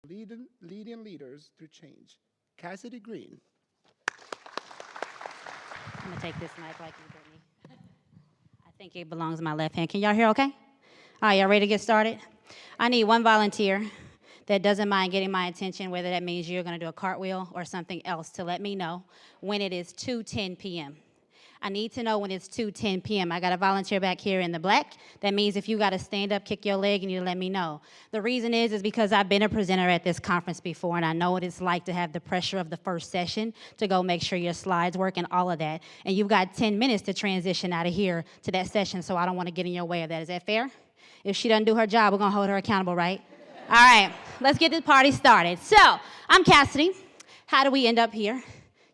leading leaders through change. Kassidy Green. I'm gonna take this mic like you, Brittany. I think it belongs in my left hand. Can y'all hear okay? All right, y'all ready to get started? I need one volunteer that doesn't mind getting my attention, whether that means you're gonna do a cartwheel or something else, to let me know when it is 2:10 p.m. I need to know when it's 2:10 p.m. I got a volunteer back here in the black. That means if you got to stand up, kick your leg, you need to let me know. The reason is because I've been a presenter at this conference before, and I know what it's like to have the pressure of the first session to go make sure your slides work and all of that. And you've got 10 minutes to transition out of here to that session, so I don't want to get in your way of that. Is that fair? If she doesn't do her job, we're going to hold her accountable, right? All right, let's get this party started. So, I'm Kassidy. How do we end up here?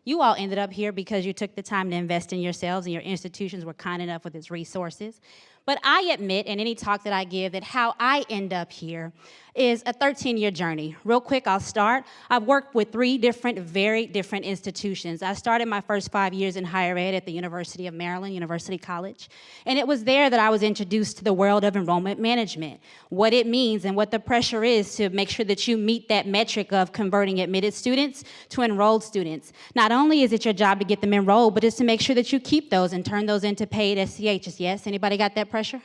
You all ended up here because you took the time to invest in yourselves and your institutions were kind enough with its resources. But I admit in any talk that I give that how I end up here is a 13-year journey. Real quick, I'll start. I've worked with 3 very different institutions. I started my first 5 years in higher ed at the University of Maryland, University College. And it was there that I was introduced to the world of enrollment management, what it means and what the pressure is to make sure that you meet that metric of converting admitted students to enrolled students. Not only is it your job to get them enrolled, but it's to make sure that you keep those and turn those into paid SCHs. Yes? Anybody got that pressure?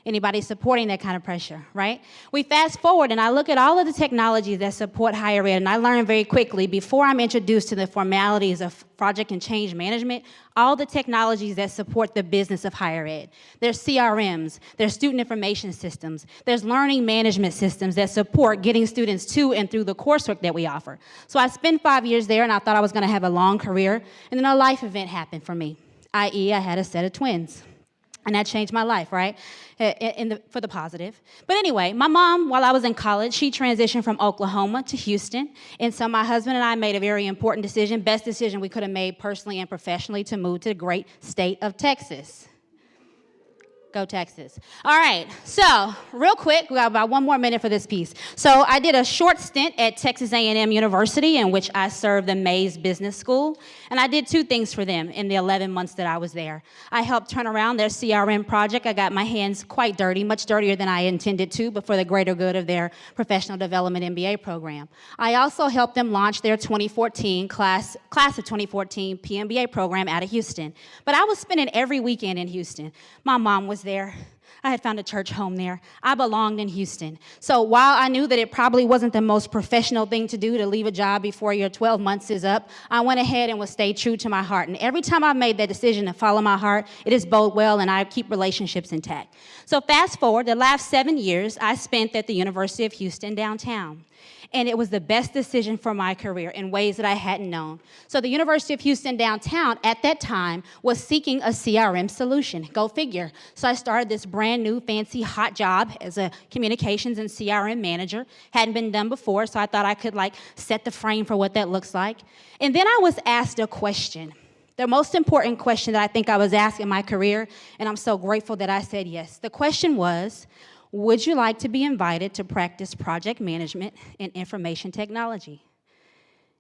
Anybody supporting that kind of pressure, right? We fast forward and I look at all of the technologies that support higher ed, and I learn very quickly, before I'm introduced to the formalities of project and change management, all the technologies that support the business of higher ed. There's CRMs, there's student information systems, there's learning management systems that support getting students to and through the coursework that we offer. So I spent 5 years there and I thought I was gonna have a long career, and then a life event happened for me, i.e. I had a set of twins. And that changed my life, right, for the positive. But anyway, my mom, while I was in college, she transitioned from Oklahoma to Houston. And so my husband and I made a very important decision, best decision we could have made personally and professionally, to move to the great state of Texas. Go Texas. All right, so real quick, we got about 1 more minute for this piece. So I did a short stint at Texas A&M University, in which I served the Mays Business School, and I did 2 things for them in the 11 months that I was there. I helped turn around their CRM project. I got my hands quite dirty, much dirtier than I intended to, but for the greater good of their professional development MBA program. I also helped them launch their 2014 class of 2014 PMBA program out of Houston. But I was spending every weekend in Houston. My mom was there. I had found a church home there. I belonged in Houston. So while I knew that it probably wasn't the most professional thing to do to leave a job before your 12 months is up, I went ahead and would stay true to my heart. And every time I made that decision to follow my heart, it has bode well, and I keep relationships intact. So fast forward, the last 7 years I spent at the University of Houston downtown. And it was the best decision for my career in ways that I hadn't known. So the University of Houston downtown at that time was seeking a CRM solution. Go figure. So I started this brand new fancy hot job as a communications and CRM manager. Hadn't been done before, so I thought I could set the frame for what that looks like. And then I was asked a question. The most important question that I think I was asked in my career, and I'm so grateful that I said yes. The question was, would you like to be invited to practice project management and information technology?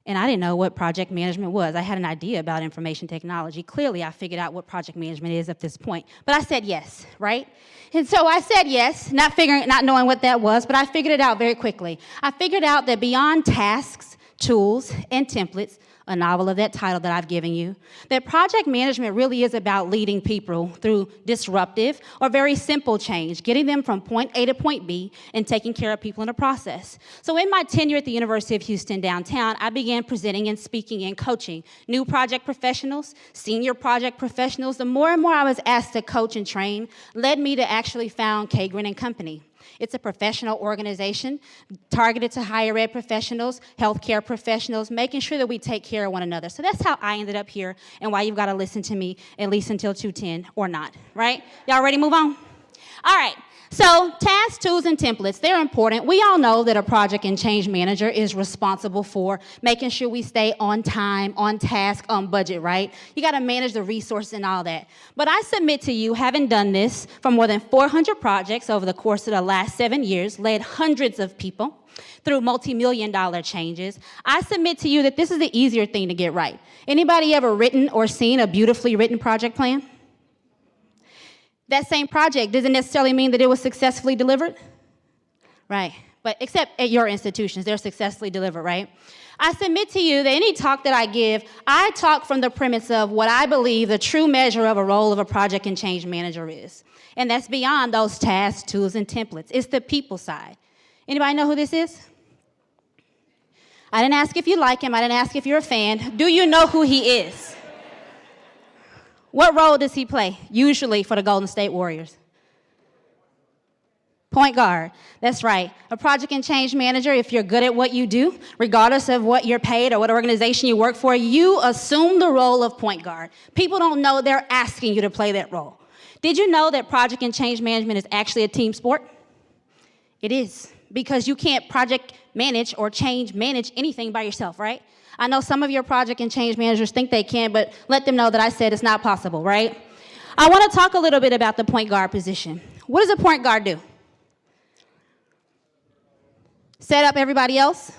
And I didn't know what project management was. I had an idea about information technology. Clearly, I figured out what project management is at this point. But I said yes, right? And so I said yes, not knowing what that was, but I figured it out very quickly. I figured out that beyond tasks, tools, and templates, a novel of that title that I've given you, that project management really is about leading people through disruptive or very simple change, getting them from point A to point B and taking care of people in the process. So in my tenure at the University of Houston downtown, I began presenting and speaking and coaching new project professionals, senior project professionals. The more and more I was asked to coach and train led me to actually found Kagrin and Company. It's a professional organization targeted to higher ed professionals, healthcare professionals, making sure that we take care of one another. So that's how I ended up here and why you've got to listen to me at least until 2:10 or not, right? Y'all ready to move on? All right. So tasks, tools, and templates, they're important. We all know that a project and change manager is responsible for making sure we stay on time, on task, on budget, right? You got to manage the resources and all that. But I submit to you, having done this for more than 400 projects over the course of the last 7 years, led hundreds of people through multi-million-dollar changes, I submit to you that this is the easier thing to get right. Anybody ever written or seen a beautifully written project plan? That same project doesn't necessarily mean that it was successfully delivered, right? but except at your institutions, they're successfully delivered, right? I submit to you that any talk that I give, I talk from the premise of what I believe the true measure of a role of a project and change manager is. And that's beyond those tasks, tools, and templates. It's the people side. Anybody know who this is? I didn't ask if you like him. I didn't ask if you're a fan. Do you know who he is? What role does he play, usually for the Golden State Warriors? Point guard. That's right. A project and change manager, if you're good at what you do, regardless of what you're paid or what organization you work for, you assume the role of point guard. People don't know they're asking you to play that role. Did you know that project and change management is actually a team sport? It is, because you can't project manage or change manage anything by yourself, right? I know some of your project and change managers think they can, but let them know that I said it's not possible, right? I want to talk a little bit about the point guard position. What does a point guard do? Set up everybody else?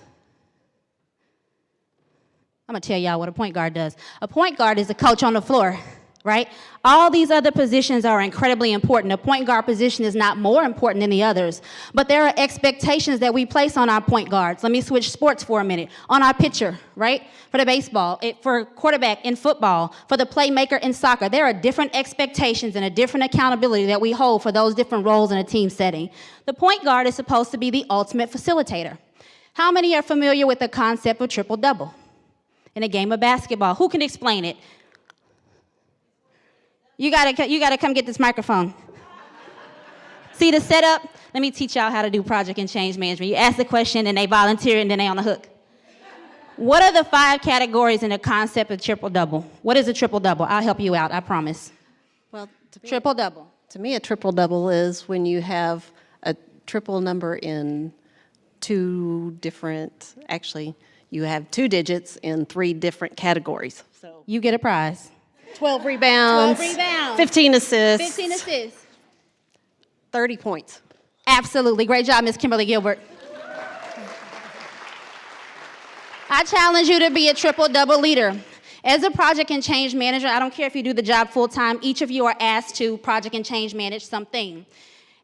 I'm going to tell y'all what a point guard does. A point guard is a coach on the floor, right? All these other positions are incredibly important. A point guard position is not more important than the others, but there are expectations that we place on our point guards. Let me switch sports for a minute. On our pitcher, right? For the baseball, for quarterback in football, for the playmaker in soccer, there are different expectations and a different accountability that we hold for those different roles in a team setting. The point guard is supposed to be the ultimate facilitator. How many are familiar with the concept of triple-double in a game of basketball? Who can explain it? You gotta come get this microphone. See the setup? Let me teach y'all how to do project and change management. You ask the question and they volunteer and then they on the hook. What are the 5 categories in the concept of triple-double? What is a triple-double? I'll help you out, I promise. Well, Triple-double. to me, a triple-double is when you have a triple number in 2 different, actually, you have 2 digits in 3 different categories. So You get a prize. 12 rebounds, 12 rebounds. 15 assists, 15 assists. 30 points. Absolutely. Great job, Miss Kimberly Gilbert. I challenge you to be a triple-double leader. As a project and change manager, I don't care if you do the job full-time, each of you are asked to project and change manage something.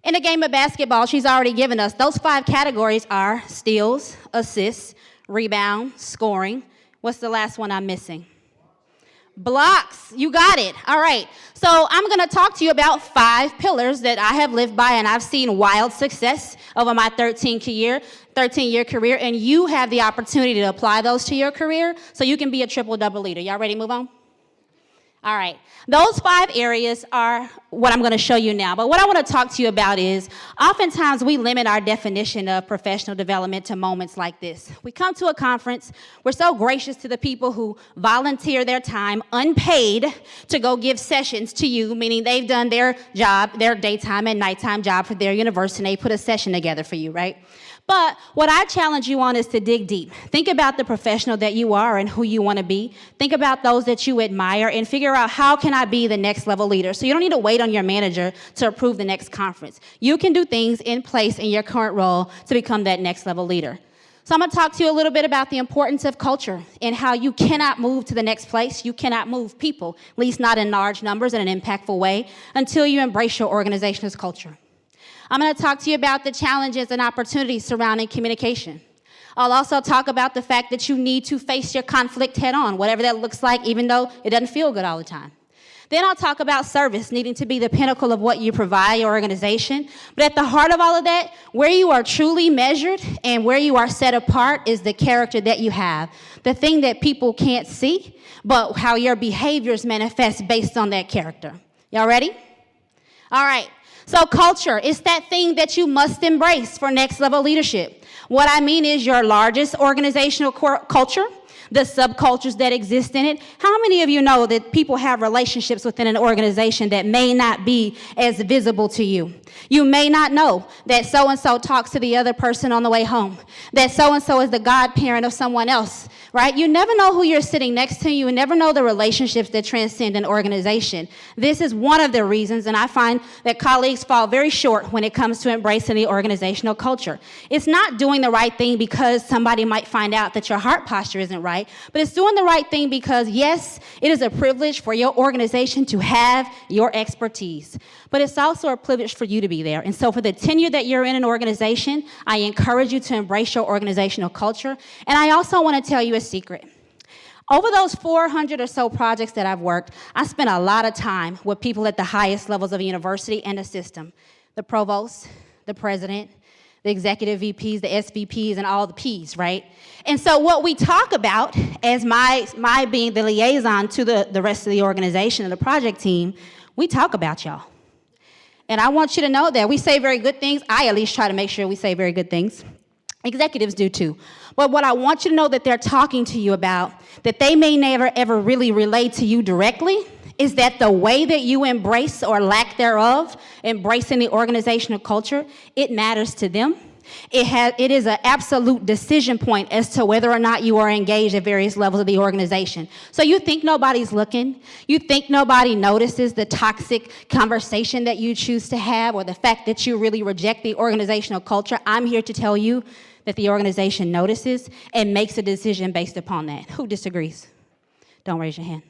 In a game of basketball, she's already given us, those 5 categories are steals, assists, rebound, scoring. What's the last one I'm missing? Blocks. You got it. All right. So I'm going to talk to you about 5 pillars that I have lived by and I've seen wild success over my 13-year career, and you have the opportunity to apply those to your career so you can be a triple-double leader. Y'all ready to move on? All right. Those 5 areas are what I'm going to show you now. But what I want to talk to you about is oftentimes we limit our definition of professional development to moments like this. We come to a conference. We're so gracious to the people who volunteer their time unpaid to go give sessions to you, meaning they've done their job, their daytime and nighttime job for their university, and they put a session together for you, right? But what I challenge you on is to dig deep. Think about the professional that you are and who you want to be. Think about those that you admire and figure out how can I be the next level leader. So you don't need to wait on your manager to approve the next conference. You can do things in place in your current role to become that next level leader. So I'm going to talk to you a little bit about the importance of culture and how you cannot move to the next place. You cannot move people, at least not in large numbers in an impactful way, until you embrace your organization's culture. I'm going to talk to you about the challenges and opportunities surrounding communication. I'll also talk about the fact that you need to face your conflict head on, whatever that looks like, even though it doesn't feel good all the time. Then I'll talk about service needing to be the pinnacle of what you provide your organization. But at the heart of all of that, where you are truly measured and where you are set apart is the character that you have, the thing that people can't see, but how your behaviors manifest based on that character. Y'all ready? All right. So culture is that thing that you must embrace for next level leadership. What I mean is your largest organizational culture, the subcultures that exist in it. How many of you know that people have relationships within an organization that may not be as visible to you? You may not know that so-and-so talks to the other person on the way home, that so-and-so is the godparent of someone else, right? You never know who you're sitting next to. You never know the relationships that transcend an organization. This is one of the reasons, and I find that colleagues fall very short when it comes to embracing the organizational culture. It's not doing the right thing because somebody might find out that your heart posture isn't right. right? But it's doing the right thing because, yes, it is a privilege for your organization to have your expertise. But it's also a privilege for you to be there. And so for the tenure that you're in an organization, I encourage you to embrace your organizational culture. And I also want to tell you a secret. Over those 400 or so projects that I've worked, I spent a lot of time with people at the highest levels of the university and the system. The provost, the president, the executive VPs, the SVPs, and all the Ps, right? And so what we talk about as my being the liaison to the rest of the organization and the project team, we talk about y'all. And I want you to know that we say very good things. I at least try to make sure we say very good things. Executives do too. But what I want you to know that they're talking to you about, that they may never ever really relate to you directly, is that the way that you embrace or lack thereof, embracing the organizational culture, it matters to them. It is an absolute decision point as to whether or not you are engaged at various levels of the organization. So you think nobody's looking? You think nobody notices the toxic conversation that you choose to have or the fact that you really reject the organizational culture? I'm here to tell you that the organization notices and makes a decision based upon that. Who disagrees? Don't raise your hand.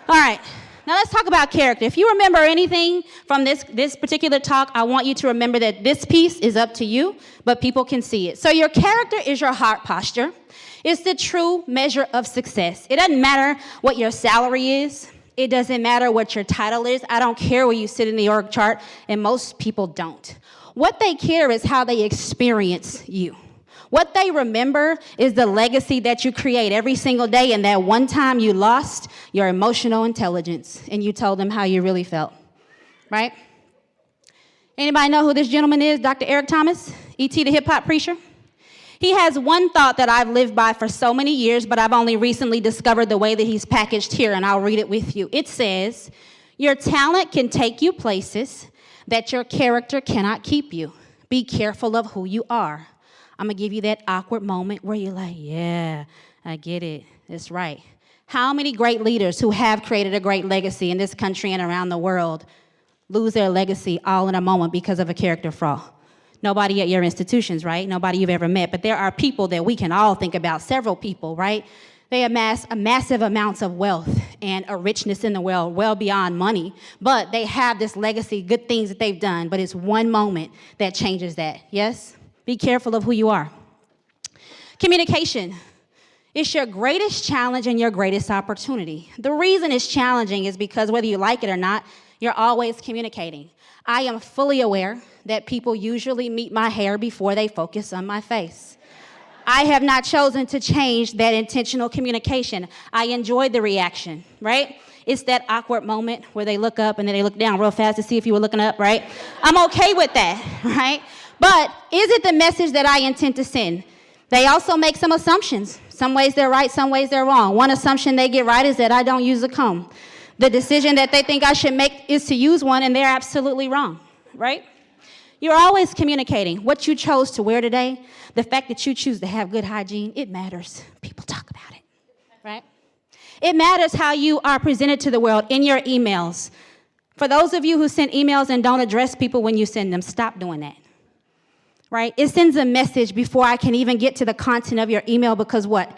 All right. Now let's talk about character. If you remember anything from this particular talk, I want you to remember that this piece is up to you, but people can see it. So your character is your heart posture. It's the true measure of success. It doesn't matter what your salary is. It doesn't matter what your title is. I don't care where you sit in the org chart, and most people don't. What they care is how they experience you. What they remember is the legacy that you create every single day, and that one time you lost your emotional intelligence and you told them how you really felt, right? Anybody know who this gentleman is? Dr. Eric Thomas, E.T. the hip-hop preacher? He has one thought that I've lived by for so many years, but I've only recently discovered the way that he's packaged here, and I'll read it with you. It says, your talent can take you places that your character cannot keep you. Be careful of who you are. I'm going to give you that awkward moment where you're like, yeah, I get it. That's right. How many great leaders who have created a great legacy in this country and around the world lose their legacy all in a moment because of a character flaw? Nobody at your institutions, right? Nobody you've ever met. But there are people that we can all think about, several people, right? They amass a massive amounts of wealth and a richness in the world, well beyond money. But they have this legacy, good things that they've done. But it's one moment that changes that, yes? Be careful of who you are. Communication. It's your greatest challenge and your greatest opportunity. The reason it's challenging is because whether you like it or not, you're always communicating. I am fully aware that people usually meet my hair before they focus on my face. I have not chosen to change that intentional communication. I enjoyed the reaction, right? It's that awkward moment where they look up and then they look down real fast to see if you were looking up, right? I'm okay with that, right? But is it the message that I intend to send? They also make some assumptions. Some ways they're right, some ways they're wrong. One assumption they get right is that I don't use a comb. The decision that they think I should make is to use one, and they're absolutely wrong, right? You're always communicating. What you chose to wear today, the fact that you choose to have good hygiene, it matters. People talk about it, right? It matters how you are presented to the world in your emails. For those of you who send emails and don't address people when you send them, stop doing that, right? It sends a message before I can even get to the content of your email because what?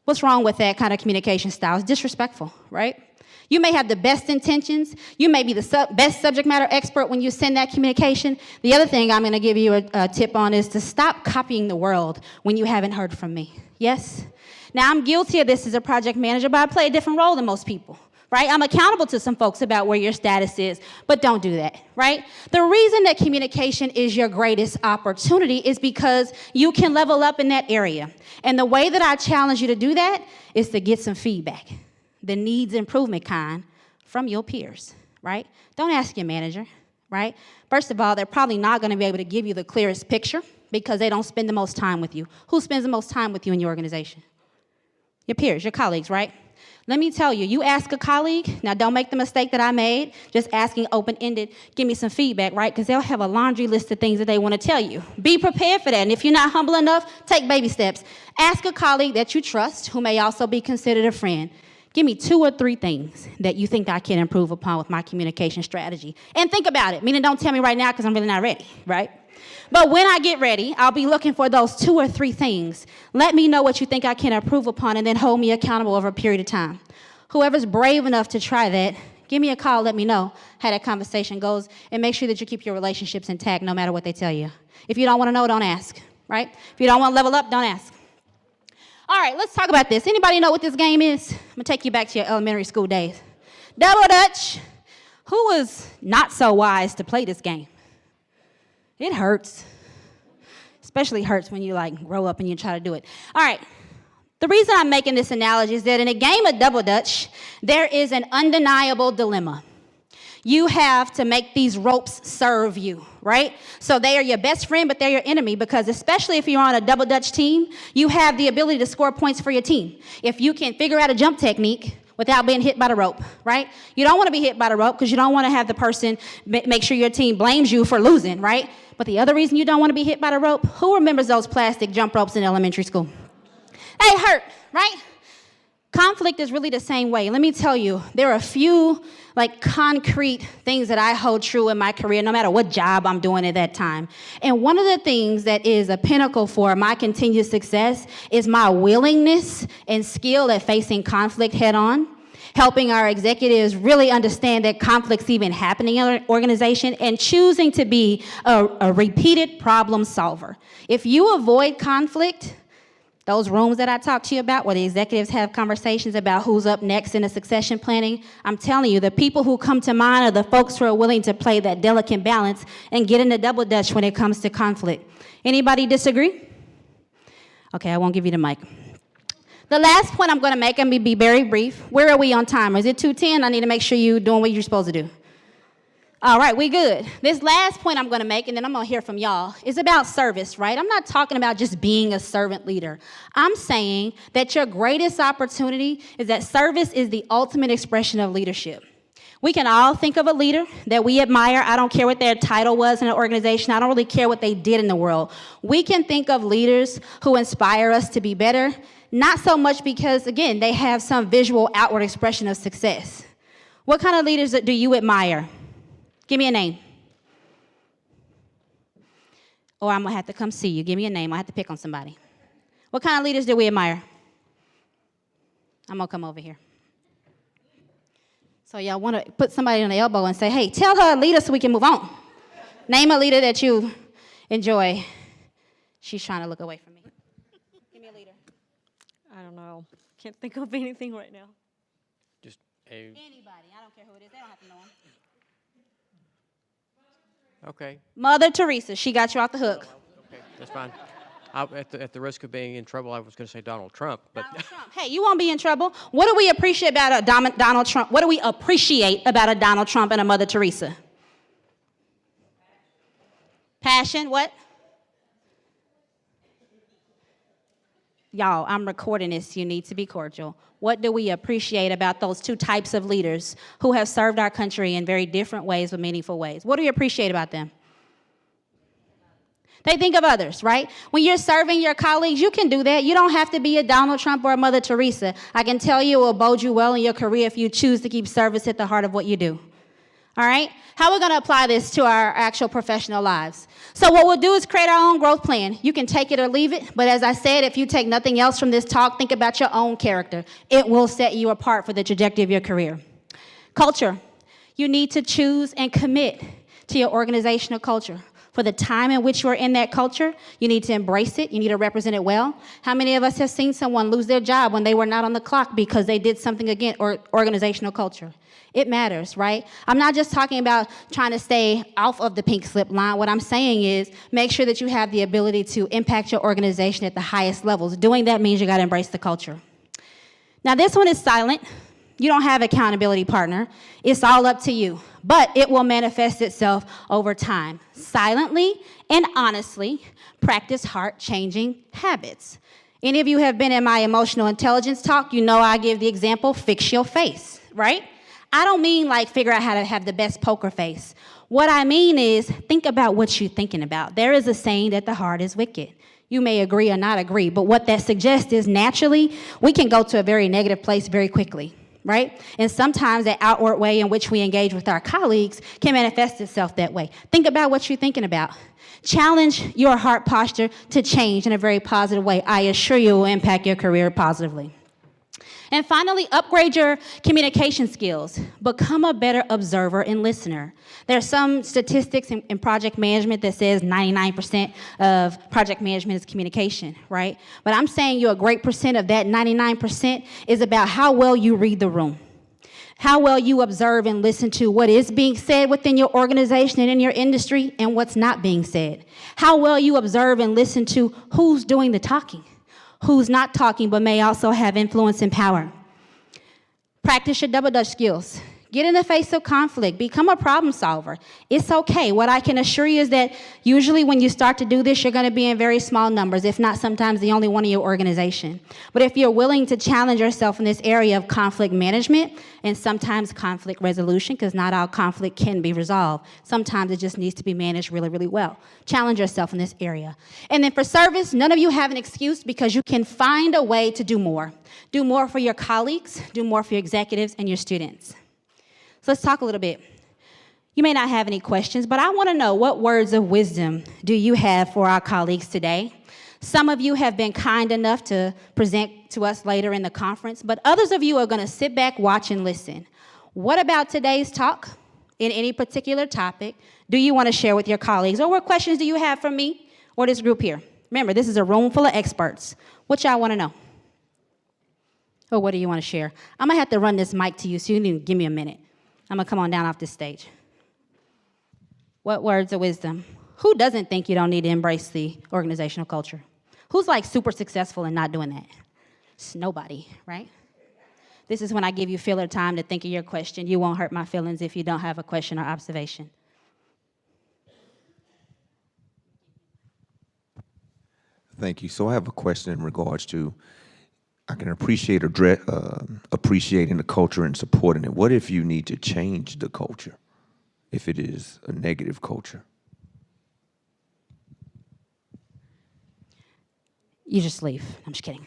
What's wrong with that kind of communication style? It's disrespectful, right? You may have the best intentions. You may be the best subject matter expert when you send that communication. The other thing I'm going to give you a tip on is to stop copying the world when you haven't heard from me. Yes? Now, I'm guilty of this as a project manager, but I play a different role than most people, right? I'm accountable to some folks about where your status is, but don't do that, right? The reason that communication is your greatest opportunity is because you can level up in that area. And the way that I challenge you to do that is to get some feedback. The needs improvement kind from your peers, right? Don't ask your manager, right? First of all, they're probably not going to be able to give you the clearest picture because they don't spend the most time with you. Who spends the most time with you in your organization? Your peers, your colleagues, right? Let me tell you, you ask a colleague, now don't make the mistake that I made, just asking open-ended, give me some feedback, right? Because they'll have a laundry list of things that they want to tell you. Be prepared for that, and if you're not humble enough, take baby steps. Ask a colleague that you trust, who may also be considered a friend. Give me 2 or 3 things that you think I can improve upon with my communication strategy. And think about it, meaning don't tell me right now because I'm really not ready, right? But when I get ready, I'll be looking for those 2 or 3 things. Let me know what you think I can improve upon and then hold me accountable over a period of time. Whoever's brave enough to try that, give me a call, let me know how that conversation goes, and make sure that you keep your relationships intact no matter what they tell you. If you don't want to know, don't ask, right? If you don't want to level up, don't ask. All right, let's talk about this. Anybody know what this game is? I'm going to take you back to your elementary school days. Double Dutch. Who was not so wise to play this game? It hurts. Especially hurts when you grow up and you try to do it. All right. The reason I'm making this analogy is that in a game of Double Dutch, there is an undeniable dilemma. You have to make these ropes serve you, right? So they are your best friend, but they're your enemy because especially if you're on a Double Dutch team, you have the ability to score points for your team. If you can figure out a jump technique without being hit by the rope, right? You don't want to be hit by the rope because you don't want to have the person make sure your team blames you for losing, right? But the other reason you don't want to be hit by the rope, who remembers those plastic jump ropes in elementary school? They hurt, right? Conflict is really the same way. Let me tell you, there are a few concrete things that I hold true in my career, no matter what job I'm doing at that time. And one of the things that is a pinnacle for my continued success is my willingness and skill at facing conflict head on, helping our executives really understand that conflict's even happening in our organization, and choosing to be a repeated problem solver. If you avoid conflict, those rooms that I talked to you about where the executives have conversations about who's up next in the succession planning, I'm telling you, the people who come to mind are the folks who are willing to play that delicate balance and get into Double Dutch when it comes to conflict. Anybody disagree? Okay, I won't give you the mic. The last point I'm going to make, I'm going to be very brief. Where are we on time? Is it 2:10? I need to make sure you're doing what you're supposed to do. All right, we good. This last point I'm going to make, and then I'm going to hear from y'all, is about service, right? I'm not talking about just being a servant leader. I'm saying that your greatest opportunity is that service is the ultimate expression of leadership. We can all think of a leader that we admire. I don't care what their title was in an organization. I don't really care what they did in the world. We can think of leaders who inspire us to be better, not so much because, again, they have some visual outward expression of success. What kind of leaders do you admire? Give me a name. Or I'm going to have to come see you. Give me a name. I have to pick on somebody. What kind of leaders do we admire? I'm going to come over here. So y'all want to put somebody on the elbow and say, hey, tell her a leader so we can move on. Name a leader that you enjoy. She's trying to look away from me. Give me a leader. I don't know. Can't think of anything right now. Just Anybody. I don't care who it is. They don't have to know him. okay. Mother Teresa. She got you off the hook. Okay, that's fine. At the risk of being in trouble, I was going to say Donald Trump, but Donald Trump. Hey, you won't be in trouble. What do we appreciate about a Donald Trump? What do we appreciate about a Donald Trump and a Mother Teresa? Passion. What? Y'all, I'm recording this. You need to be cordial. What do we appreciate about those two types of leaders who have served our country in very different ways but meaningful ways? What do you appreciate about them? They think of others, right? When you're serving your colleagues, you can do that. You don't have to be a Donald Trump or a Mother Teresa. I can tell you it will bode you well in your career if you choose to keep service at the heart of what you do. All right? How we're going to apply this to our actual professional lives. So what we'll do is create our own growth plan. You can take it or leave it. But as I said, if you take nothing else from this talk, think about your own character. It will set you apart for the trajectory of your career. Culture. You need to choose and commit to your organizational culture. For the time in which you are in that culture, you need to embrace it. You need to represent it well. How many of us have seen someone lose their job when they were not on the clock because they did something against organizational culture? It matters, right? I'm not just talking about trying to stay off of the pink slip line. What I'm saying is make sure that you have the ability to impact your organization at the highest levels. Doing that means you got to embrace the culture. Now, this one is silent. You don't have an accountability partner. It's all up to you. But it will manifest itself over time. Silently and honestly, practice heart-changing habits. Any of you have been in my emotional intelligence talk, you know I give the example, fix your face, right? I don't mean like figure out how to have the best poker face. What I mean is think about what you're thinking about. There is a saying that the heart is wicked. You may agree or not agree, but what that suggests is naturally we can go to a very negative place very quickly. right? And sometimes that outward way in which we engage with our colleagues can manifest itself that way. Think about what you're thinking about. Challenge your heart posture to change in a very positive way. I assure you it will impact your career positively. And finally, upgrade your communication skills. Become a better observer and listener. There are some statistics in project management that says 99% of project management is communication, right? But I'm saying you a great percent of that 99% is about how well you read the room, how well you observe and listen to what is being said within your organization and in your industry and what's not being said, how well you observe and listen to who's doing the talking, who's not talking but may also have influence and power. Practice your double Dutch skills. Get in the face of conflict. Become a problem solver. It's okay. What I can assure you is that usually when you start to do this, you're going to be in very small numbers, if not sometimes the only one in your organization. But if you're willing to challenge yourself in this area of conflict management and sometimes conflict resolution, because not all conflict can be resolved. Sometimes it just needs to be managed really, really well. Challenge yourself in this area. And then for service, none of you have an excuse because you can find a way to do more. Do more for your colleagues, do more for your executives and your students. So let's talk a little bit. You may not have any questions, but I want to know what words of wisdom do you have for our colleagues today? Some of you have been kind enough to present to us later in the conference, but others of you are going to sit back, watch, and listen. What about today's talk in any particular topic do you want to share with your colleagues? Or what questions do you have for me or this group here? Remember, this is a room full of experts. What y'all want to know? Or what do you want to share? I'm going to have to run this mic to you, so you need to give me a minute. I'm going to come on down off this stage. What words of wisdom? Who doesn't think you don't need to embrace the organizational culture? Who's like super successful and not doing that? It's nobody, right? This is when I give you filler time to think of your question. You won't hurt my feelings if you don't have a question or observation. Thank you. So I have a question in regards to, I can appreciate appreciating the culture and supporting it. What if you need to change the culture, if it is a negative culture? You just leave. I'm just kidding.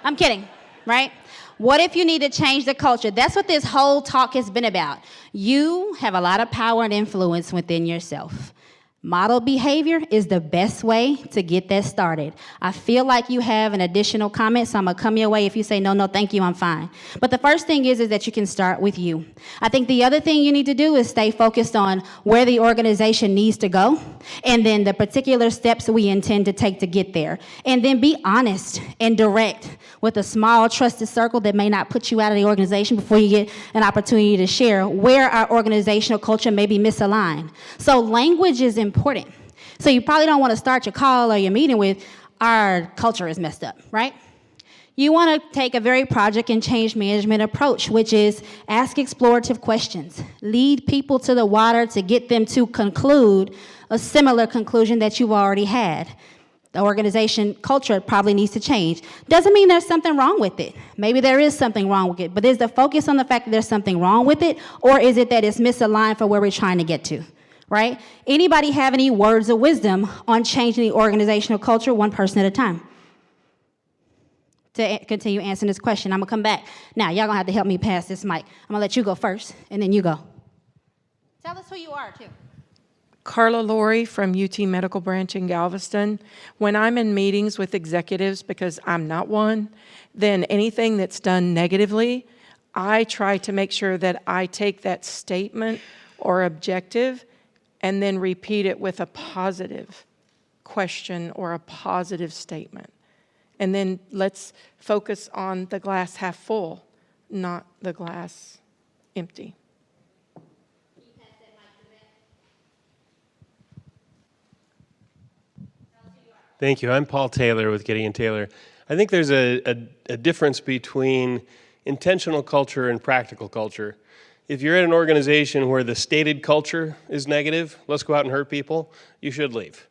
I'm kidding, right? What if you need to change the culture? That's what this whole talk has been about. You have a lot of power and influence within yourself. Model behavior is the best way to get that started. I feel like you have an additional comment, so I'm going to come your way. If you say, no, thank you, I'm fine. But the first thing is that you can start with you. I think the other thing you need to do is stay focused on where the organization needs to go, and then the particular steps we intend to take to get there. And then be honest and direct with a small, trusted circle that may not put you out of the organization before you get an opportunity to share where our organizational culture may be misaligned. So language is important. So you probably don't want to start your call or your meeting with, our culture is messed up, right? You want to take a very project and change management approach, which is ask explorative questions. Lead people to the water to get them to conclude a similar conclusion that you've already had. The organization culture probably needs to change. Doesn't mean there's something wrong with it. Maybe there is something wrong with it, but is the focus on the fact that there's something wrong with it, or is it that it's misaligned for where we're trying to get to, right? Anybody have any words of wisdom on changing the organizational culture one person at a time? To continue answering this question, I'm going to come back. Now, y'all going to have to help me pass this mic. I'm going to let you go first, and then you go. Tell us who you are, too. Carla Laurie from UT Medical Branch in Galveston. When I'm in meetings with executives, because I'm not one, then anything that's done negatively, I try to make sure that I take that statement or objective and then repeat it with a positive question or a positive statement. And then let's focus on the glass half full, not the glass empty. Thank you. I'm Paul Taylor with Gideon Taylor. I think there's a difference between intentional culture and practical culture. If you're at an organization where the stated culture is negative, let's go out and hurt people, you should leave.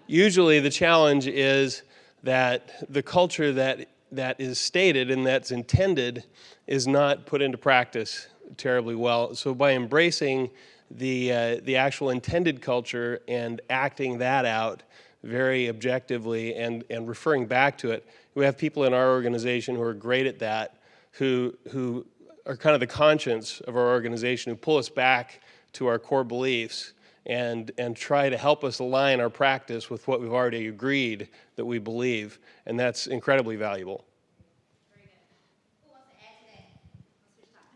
Usually the challenge is that the culture that is stated and that's intended is not put into practice terribly well. So by embracing the actual intended culture and acting that out very objectively and referring back to it, we have people in our organization who are great at that. who are kind of the conscience of our organization, who pull us back to our core beliefs and try to help us align our practice with what we've already agreed that we believe, and that's incredibly valuable. Very good. Who wants to add to that? Let's switch topics.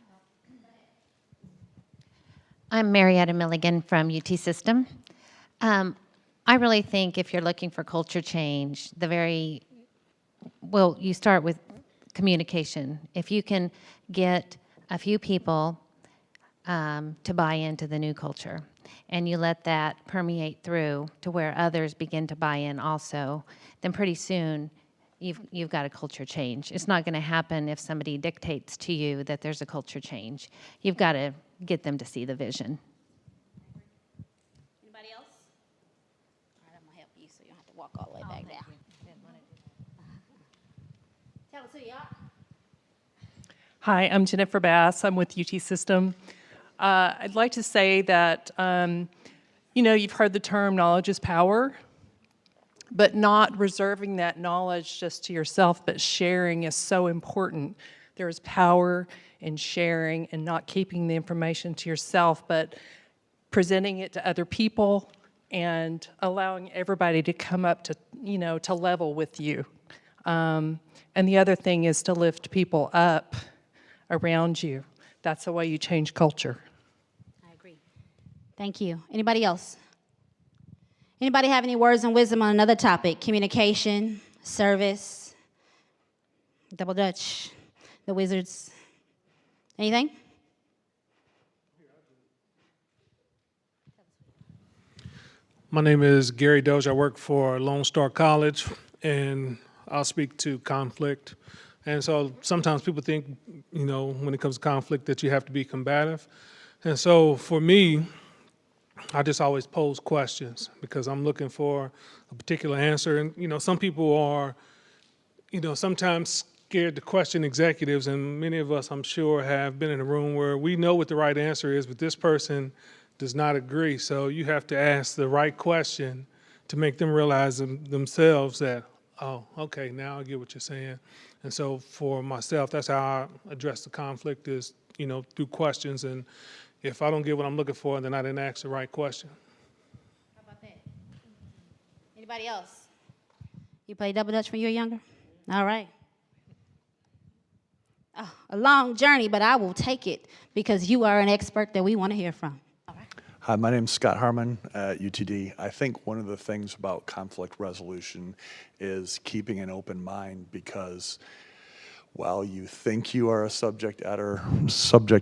Go ahead. I'm Marietta Milligan from UT System. I really think if you're looking for culture change, you start with communication. If you can get a few people to buy into the new culture, and you let that permeate through to where others begin to buy in also, then pretty soon you've got a culture change. It's not going to happen if somebody dictates to you that there's a culture change. You've got to get them to see the vision. Anybody else? All right, I'm gonna help you so you don't have to walk all the way back down. Tell us who you are. Hi, I'm Jennifer Bass. I'm with UT System. I'd like to say that, you've heard the term knowledge is power, but not reserving that knowledge just to yourself, but sharing is so important. There is power in sharing and not keeping the information to yourself, but presenting it to other people and allowing everybody to come up to, to level with you. And the other thing is to lift people up around you. That's the way you change culture. I agree. Thank you. Anybody else? Anybody have any words and wisdom on another topic? Communication, service, double Dutch, the wizards. Anything? My name is Gary Doge. I work for Lone Star College, and I'll speak to conflict. And so sometimes people think, when it comes to conflict that you have to be combative. And so for me, I just always pose questions because I'm looking for a particular answer. And, some people are, sometimes scared to question executives, and many of us, I'm sure, have been in a room where we know what the right answer is, but this person does not agree. So you have to ask the right question to make them realize themselves that, oh, okay, now I get what you're saying. And so for myself, that's how I address the conflict is, through questions. And if I don't get what I'm looking for, then I didn't ask the right question. How about that? Anybody else? You play double Dutch when you were younger? All right. Oh, a long journey, but I will take it because you are an expert that we want to hear from. All right. Hi, my name's Scott Harmon at UTD. I think one of the things about conflict resolution is keeping an open mind, because while you think you are a subject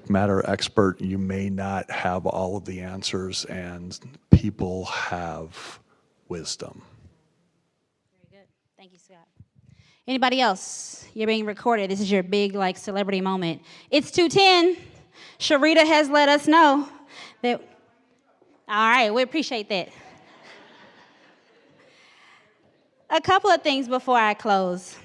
matter expert, you may not have all of the answers, and people have wisdom. Very good. Thank you, Scott. Anybody else? You're being recorded. This is your big, celebrity moment. It's 2:10. Sharita has let us know that. All right, we appreciate that. A couple of things before I close.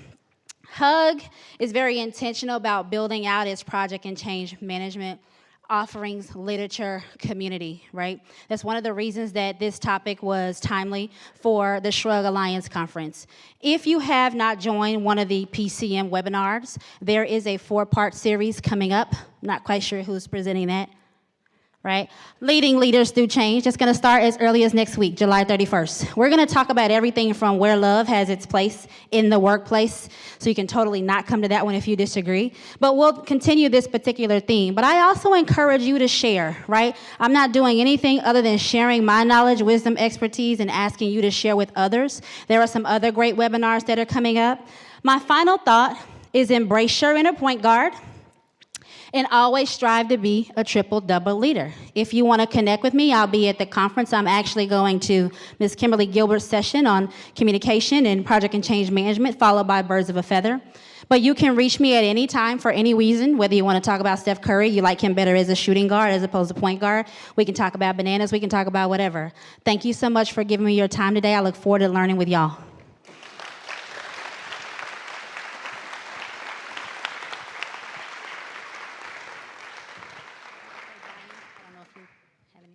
HUG is very intentional about building out its project and change management offerings, literature, community, right? That's one of the reasons that this topic was timely for the Shrug Alliance Conference. If you have not joined one of the PCM webinars, there is a 4-part series coming up. Not quite sure who's presenting that. Right? Leading Leaders Through Change. It's going to start as early as next week, July 31st. We're going to talk about everything from where love has its place in the workplace, so you can totally not come to that one if you disagree. But we'll continue this particular theme. But I also encourage you to share, right? I'm not doing anything other than sharing my knowledge, wisdom, expertise, and asking you to share with others. There are some other great webinars that are coming up. My final thought is embrace your inner point guard. And always strive to be a triple-double leader. If you want to connect with me, I'll be at the conference. I'm actually going to Ms. Kimberly Gilbert's session on communication and project and change management, followed by Birds of a Feather. But you can reach me at any time for any reason, whether you want to talk about Steph Curry, you like him better as a shooting guard as opposed to point guard. We can talk about bananas. We can talk about whatever. Thank you so much for giving me your time today. I look forward to learning with y'all.